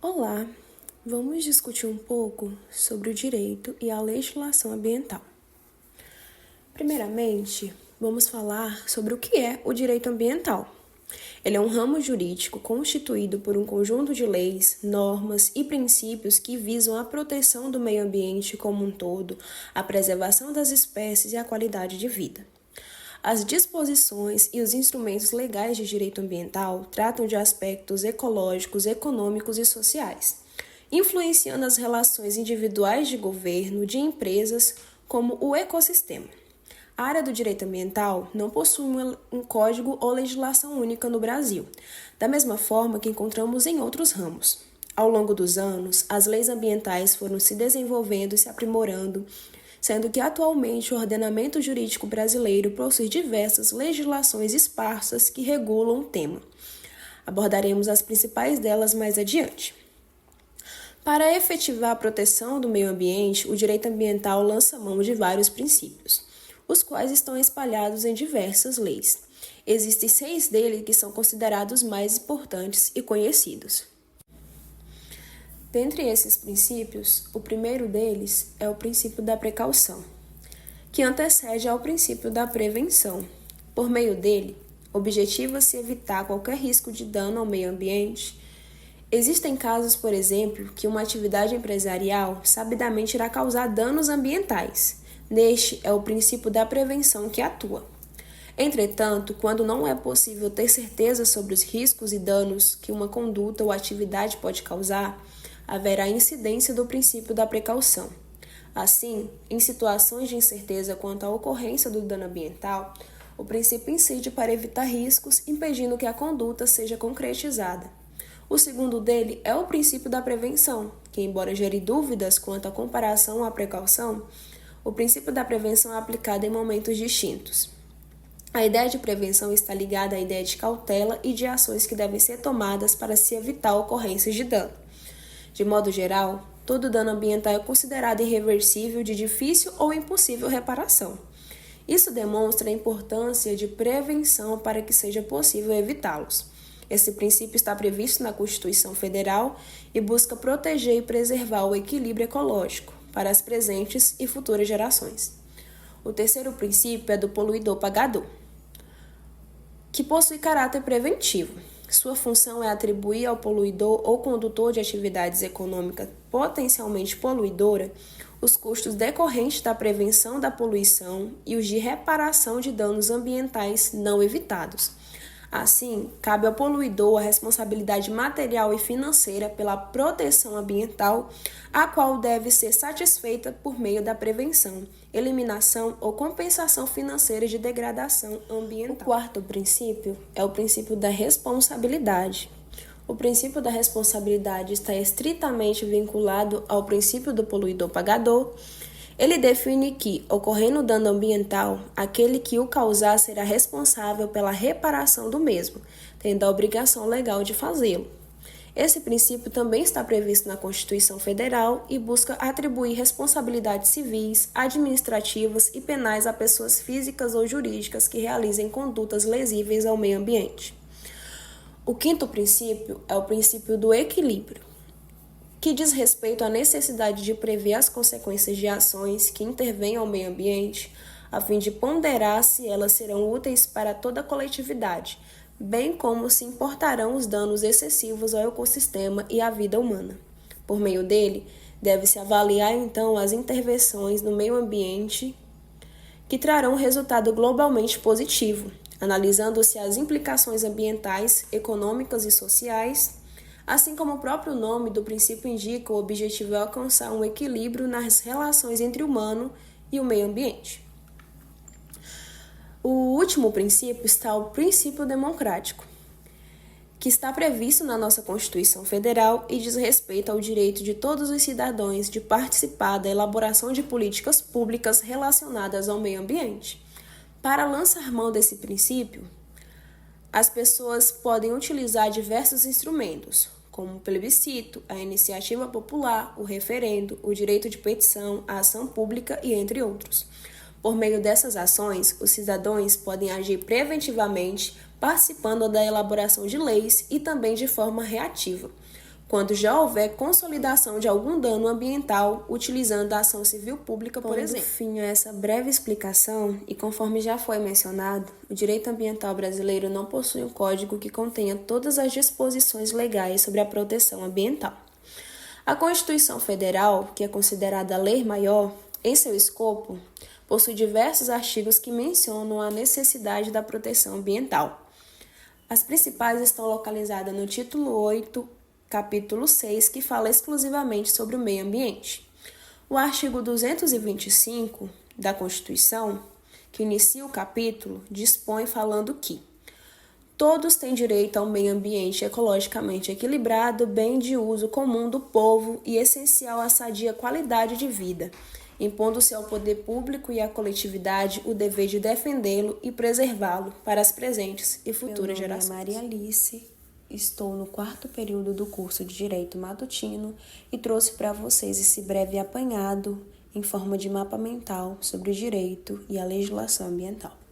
Olá, vamos discutir um pouco sobre o direito e a legislação ambiental. Primeiramente, vamos falar sobre o que é o direito ambiental. Ele é um ramo jurídico constituído por um conjunto de leis, normas e princípios que visam a proteção do meio ambiente como um todo, a preservação das espécies e a qualidade de vida. As disposições e os instrumentos legais de direito ambiental tratam de aspectos ecológicos, econômicos e sociais, influenciando as relações individuais de governo, de empresas, como o ecossistema. A área do direito ambiental não possui um código ou legislação única no Brasil, da mesma forma que encontramos em outros ramos. Ao longo dos anos, as leis ambientais foram se desenvolvendo e se aprimorando, sendo que atualmente o ordenamento jurídico brasileiro possui diversas legislações esparsas que regulam o tema. Abordaremos as principais delas mais adiante. Para efetivar a proteção do meio ambiente, o direito ambiental lança mão de vários princípios, os quais estão espalhados em diversas leis. Existem 6 deles que são considerados mais importantes e conhecidos. Dentre esses princípios, o primeiro deles é o princípio da precaução, que antecede ao princípio da prevenção. Por meio dele, objetiva-se evitar qualquer risco de dano ao meio ambiente. Existem casos, por exemplo, que uma atividade empresarial sabidamente irá causar danos ambientais. Neste é o princípio da prevenção que atua. Entretanto, quando não é possível ter certeza sobre os riscos e danos que uma conduta ou atividade pode causar, haverá incidência do princípio da precaução. Assim, em situações de incerteza quanto à ocorrência do dano ambiental, o princípio incide para evitar riscos, impedindo que a conduta seja concretizada. O segundo dele é o princípio da prevenção, que, embora gere dúvidas quanto à comparação à precaução, o princípio da prevenção é aplicado em momentos distintos. A ideia de prevenção está ligada à ideia de cautela e de ações que devem ser tomadas para se evitar ocorrências de dano. De modo geral, todo dano ambiental é considerado irreversível, de difícil ou impossível reparação. Isso demonstra a importância de prevenção para que seja possível evitá-los. Esse princípio está previsto na Constituição Federal e busca proteger e preservar o equilíbrio ecológico para as presentes e futuras gerações. O terceiro princípio é do poluidor-pagador, que possui caráter preventivo. Sua função é atribuir ao poluidor ou condutor de atividades econômicas potencialmente poluidora os custos decorrentes da prevenção da poluição e os de reparação de danos ambientais não evitados. Assim, cabe ao poluidor a responsabilidade material e financeira pela proteção ambiental, a qual deve ser satisfeita por meio da prevenção, eliminação ou compensação financeira de degradação ambiental. O quarto princípio é o princípio da responsabilidade. O princípio da responsabilidade está estritamente vinculado ao princípio do poluidor-pagador. Ele define que, ocorrendo dano ambiental, aquele que o causar será responsável pela reparação do mesmo, tendo a obrigação legal de fazê-lo. Esse princípio também está previsto na Constituição Federal e busca atribuir responsabilidades civis, administrativas e penais a pessoas físicas ou jurídicas que realizem condutas lesíveis ao meio ambiente. O quinto princípio é o princípio do equilíbrio, que diz respeito à necessidade de prever as consequências de ações que intervêm ao meio ambiente, a fim de ponderar se elas serão úteis para toda a coletividade, bem como se importarão os danos excessivos ao ecossistema e à vida humana. Por meio dele, deve-se avaliar então as intervenções no meio ambiente que trarão resultado globalmente positivo, analisando-se as implicações ambientais, econômicas e sociais. Assim como o próprio nome do princípio indica, o objetivo é alcançar um equilíbrio nas relações entre o humano e o meio ambiente. O último princípio está o princípio democrático, que está previsto na nossa Constituição Federal e diz respeito ao direito de todos os cidadãos de participar da elaboração de políticas públicas relacionadas ao meio ambiente. Para lançar mão desse princípio, as pessoas podem utilizar diversos instrumentos, como o plebiscito, a iniciativa popular, o referendo, o direito de petição, a ação pública e entre outros. Por meio dessas ações, os cidadãos podem agir preventivamente, participando da elaboração de leis e também de forma reativa. quando já houver consolidação de algum dano ambiental utilizando a ação civil pública, por exemplo. Pondo fim a essa breve explicação, e conforme já foi mencionado, o direito ambiental brasileiro não possui um código que contenha todas as disposições legais sobre a proteção ambiental. A Constituição Federal, que é considerada a lei maior, em seu escopo, possui diversos artigos que mencionam a necessidade da proteção ambiental. As principais estão localizadas no título 8, capítulo 6, que fala exclusivamente sobre o meio ambiente. O artigo 225 da Constituição, que inicia o capítulo, dispõe falando que todos têm direito a um meio ambiente ecologicamente equilibrado, bem de uso comum do povo e essencial à sadia qualidade de vida, impondo-se ao poder público e à coletividade o dever de defendê-lo e preservá-lo para as presentes e futuras gerações. Meu nome é Maria Alice, estou no 4º período do curso de Direito Matutino e trouxe para vocês esse breve apanhado em forma de mapa mental sobre o direito e a legislação ambiental.